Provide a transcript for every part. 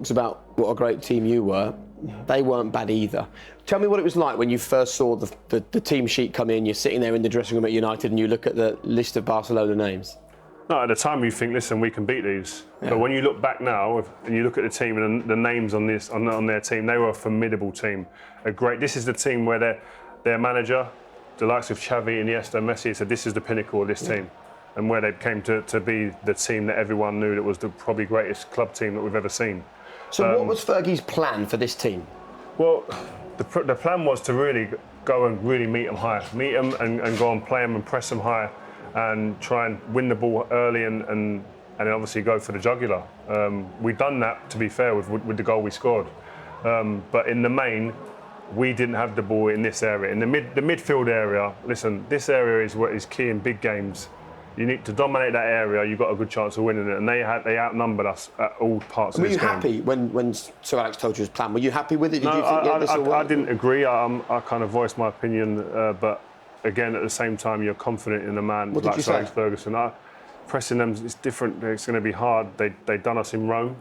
It's about what a great team you were. They weren't bad either. Tell me what it was like when you first saw the team sheet come in. You're sitting there in the dressing room at United and you look at the list of Barcelona names. No, at the time you think, listen, we can beat these. Yeah. But when you look back now and you look at the team and the names on their team, they were a formidable team. This is the team where their manager, the likes of Xavi, Iniesta, Messi, said this is the pinnacle of this team. And where they came to be the team that everyone knew that was the probably greatest club team that we've ever seen. So what was Fergie's plan for this team? Well, the plan was to really go and really meet them high. Meet them and go and play them and press them high and try and win the ball early and then obviously go for the jugular. We've done that, to be fair, with the goal we scored. But in the main, we didn't have the ball in this area. In the midfield area, listen, this area is what is key in big games. You need to dominate that area. You've got a good chance of winning it, and they outnumbered us at all parts of this game. Were you happy when Sir Alex told you his plan? Were you happy with it? Did you think I didn't agree. I kind of voiced my opinion, but again, at the same time, you're confident in a man like Sir Alex Ferguson. Pressing them is different. It's going to be hard. They've done us in Rome,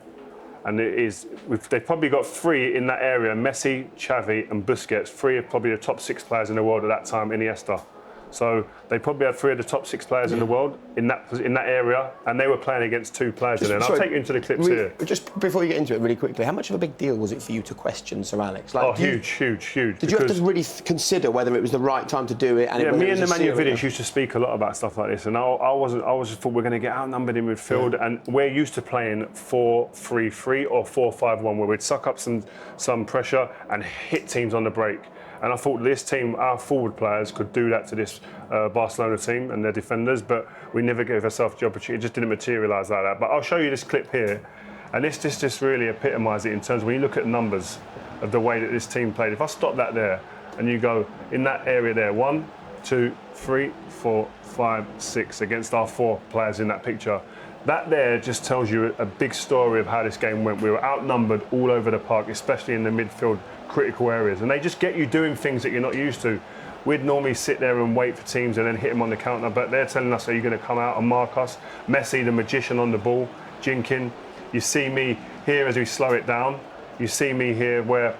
and they've probably got three in that area: Messi, Xavi, and Busquets. Three of probably the top 6 players in the world at that time. Iniesta. So they probably had 3 of the top 6 players in the world in that area, and they were playing against 2 players in there. I'll take you into the clips here. Just before you get into it, really quickly, how much of a big deal was it for you to question Sir Alex? Huge. Did you have to really consider whether it was the right time to do it? And me and Nemanja Vidic used to speak a lot about stuff like this, and I was just thought we're going to get outnumbered in midfield, and we're used to playing 4-3-3 or 4-5-1, where we'd suck up some pressure and hit teams on the break. And I thought this team, our forward players, could do that to this Barcelona team and their defenders, but we never gave ourselves the opportunity. It just didn't materialise like that. But I'll show you this clip here, and this just really epitomises it in terms of when you look at the numbers of the way that this team played. If I stop that there, and you go in that area there, 1, 2, 3, 4, 5, 6 against our 4 players in that picture. That there just tells you a big story of how this game went. We were outnumbered all over the park, especially in the midfield critical areas. And they just get you doing things that you're not used to. We'd normally sit there and wait for teams and then hit them on the counter, but they're telling us, are you going to come out and mark us? Messi, the magician on the ball, jinking. You see me here as we slow it down. You see me here where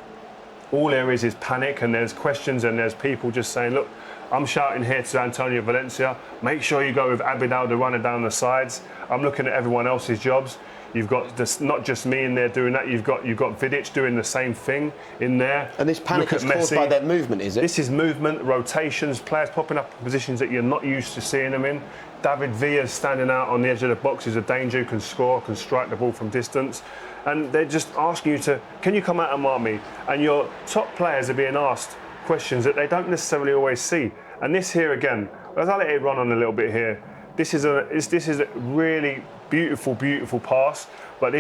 all there is panic, and there's questions, and there's people just saying, look, I'm shouting here to Antonio Valencia, make sure you go with Abidal, the runner down the sides. I'm looking at everyone else's jobs. You've got not just me in there doing that, you've got Vidic doing the same thing in there. And this panic is caused by their movement, is it? This is movement, rotations, players popping up in positions that you're not used to seeing them in. David Villa standing out on the edge of the box is a danger, can score, can strike the ball from distance. And they're just asking you to, can you come out and mark me? And your top players are being asked questions that they don't necessarily always see. And this here again, as I let it run on a little bit here, this is a really beautiful pass, but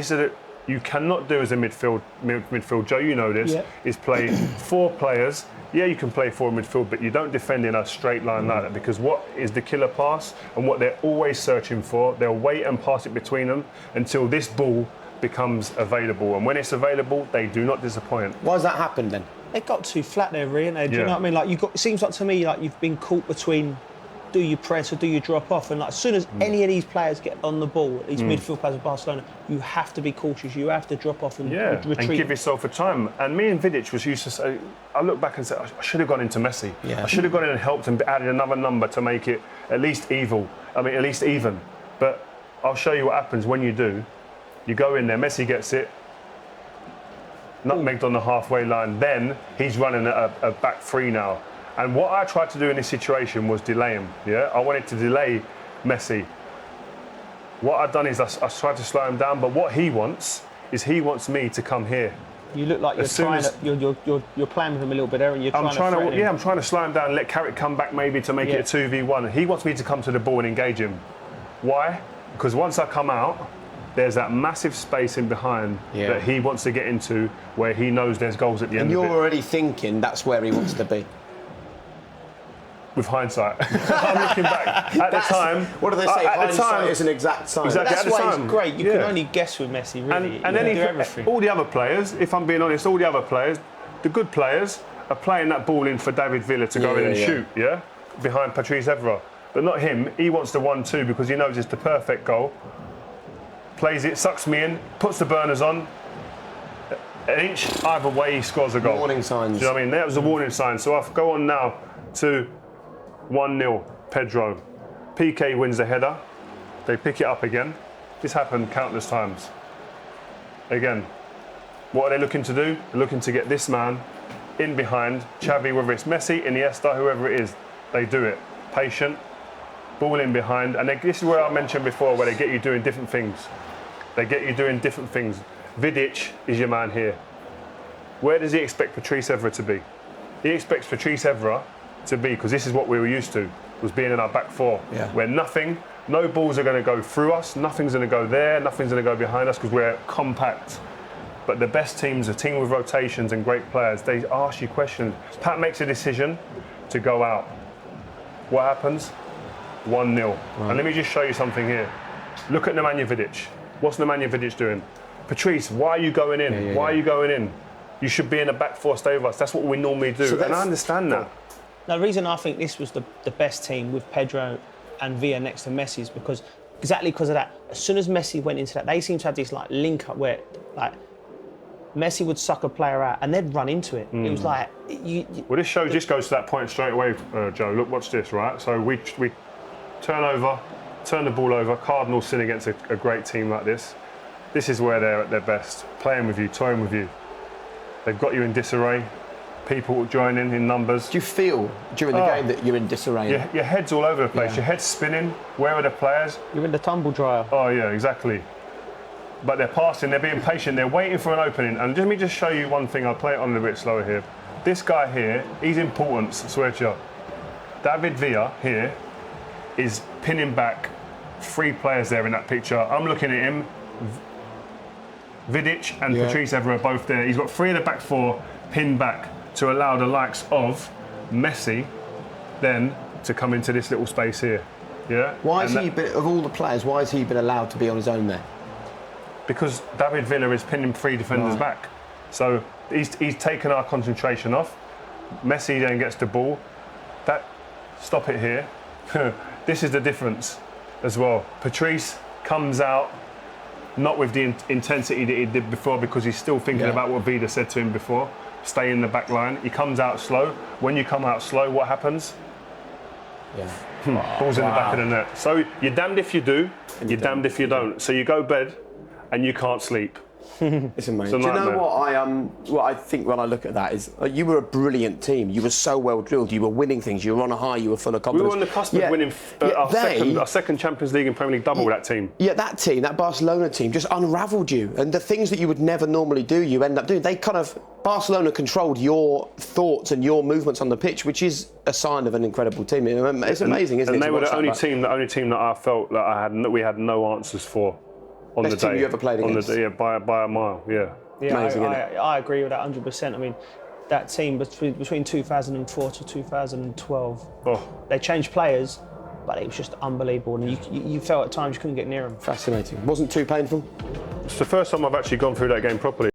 you cannot do as a midfield. Joe, you know this, is play 4 players. Yeah, you can play 4 in midfield, but you don't defend in a straight line like that, because what is the killer pass and what they're always searching for, they'll wait and pass it between them until this ball becomes available. And when it's available, they do not disappoint. Why has that happened then? They got too flat there, really. Do you know what I mean? Like it seems like to me like you've been caught between, do you press or do you drop off? And like as soon as any of these players get on the ball, these midfield players of Barcelona, you have to be cautious. You have to drop off and retreat. And give yourself a time. And me and Vidic was used to say, I look back and say, I should have gone into Messi. Yeah. I should have gone in and helped and added another number to make it at least even. But I'll show you what happens when you do. You go in there, Messi gets it, nutmegged on the halfway line. Then he's running a back 3 now. And what I tried to do in this situation was delay him. Yeah, I wanted to delay Messi. What I've done is I tried to slow him down, but what he wants is he wants me to come here. You look like you're playing with him a little bit there, and I'm trying to slow him down, let Carrick come back maybe to make it a 2v1. He wants me to come to the ball and engage him. Why? Because once I come out, there's that massive space in behind that he wants to get into, where he knows there's goals at the end of it. And you're already thinking that's where he wants to be. With hindsight, I'm looking back. At the time, what do they say? Hindsight is an exact science. Exactly. That's why it's great. You can only guess with Messi, really. And then all the other players, if I'm being honest, all the other players, the good players, are playing that ball in for David Villa to go in and shoot, behind Patrice Evra. But not him. He wants the 1-2 because he knows it's the perfect goal. Plays it, sucks me in, puts the burners on, An inch either way, he scores a goal. Warning signs. Do you know what I mean? That was a warning sign. So I go on now to 1-0, Pedro. PK wins the header. They pick it up again. This happened countless times. Again, what are they looking to do? They're looking to get this man in behind Xavi, whether it's Messi, Iniesta, whoever it is. They do it. Patient, ball in behind. And this is where I mentioned before, where they get you doing different things. They get you doing different things. Vidic is your man here. Where does he expect Patrice Evra to be? He expects Patrice Evra to be, because this is what we were used to, was being in our back four, where no balls are going to go through us, nothing's going to go there, nothing's going to go behind us, because we're compact. But the best teams, a team with rotations and great players, they ask you questions. Pat makes a decision to go out. What happens? 1-0. Right. And let me just show you something here. Look at Nemanja Vidic. What's Nemanja Vidic doing? Patrice, why are you going in? Why are you going in? You should be in the back four, stay with us. That's what we normally do. And I understand that. Now, the reason I think this was the best team with Pedro and Villa next to Messi is because of that. As soon as Messi went into that, they seemed to have this like link up where like Messi would suck a player out and they'd run into it. It was like well, this goes to that point straight away, Joe. Look, watch this, right? So we turn the ball over. Cardinals sin against a great team like this. This is where they're at their best, playing with you, toying with you. They've got you in disarray. People joining in numbers. Do you feel during the game that you're in disarray? Your head's all over the place. Your head's spinning. Where are the players? You're in the tumble dryer. Oh yeah, exactly. But they're passing. They're being patient. They're waiting for an opening. And let me just show you one thing. I'll play it on a little bit slower here. This guy here, he's important. I swear to you. David Villa here is pinning back 3 players there in that picture. I'm looking at him. Vidic and Patrice Evra are both there. He's got 3 in the back 4 pinned back to allow the likes of Messi then to come into this little space here. Yeah. Why has he been, of all the players, why has he been allowed to be on his own there? Because David Villa is pinning 3 defenders back. So he's taken our concentration off. Messi then gets the ball. Stop it here. This is the difference as well. Patrice comes out not with the intensity that he did before, because he's still thinking about what Vida said to him before. Stay in the back line. He comes out slow. When you come out slow, what happens? Ball's in the back of the net. So you're damned if you do, you're damned if you don't. So you go bed and you can't sleep. It's amazing. Do you know what I think when I look at that is you were a brilliant team. You were so well drilled. You were winning things. You were on a high. You were full of confidence. We were on the cusp of winning our second Champions League and Premier League double with that team. Yeah, that Barcelona team just unravelled you. And the things that you would never normally do, you end up doing. Barcelona controlled your thoughts and your movements on the pitch, which is a sign of an incredible team. It's amazing, isn't it? And they were the only team that I felt that we had no answers for. On Best the day team you ever played against? By a mile, Amazing, I agree with that 100%. I mean, that team between 2004 to 2012, they changed players, but it was just unbelievable. And you felt at times you couldn't get near them. Fascinating. Wasn't too painful? It's the first time I've actually gone through that game properly.